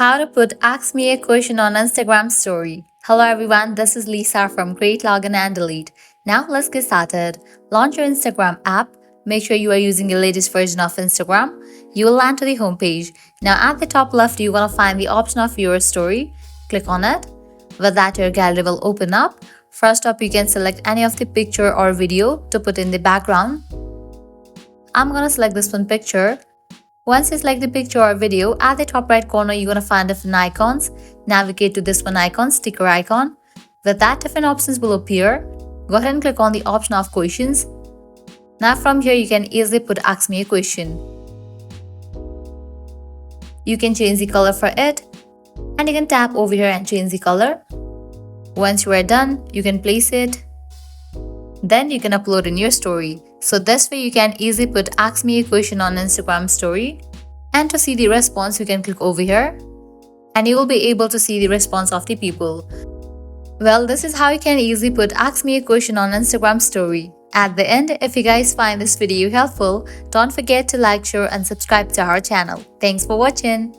How to put Ask Me a Question on Instagram story. Hello everyone, this is Lisa from Create, Login and Delete. Now let's get started. Launch your Instagram app. Make sure you are using the latest version of Instagram. You will land to the homepage. Now at the top left, you want to find the option of your story. Click on it. With that, your gallery will open up. First up, you can select any of the picture or video to put in the background. I'm gonna select this one picture. Once you select the picture or video, at the top right corner, you're gonna find different icons. Navigate to this one icon, sticker icon. With that, different options will appear. Go ahead and click on the option of questions. Now from here, you can easily put Ask Me a Question. You can change the color for it, and you can tap over here and change the color. Once you are done, you can place it. Then you can upload in your story. So this way you can easily put Ask Me a Question on Instagram story. And to see the response, you can click over here and you will be able to see the response of the people. Well, this is how you can easily put Ask Me a Question on Instagram story. At the end, if you guys find this video helpful, don't forget to like, share and subscribe to our channel. Thanks for watching.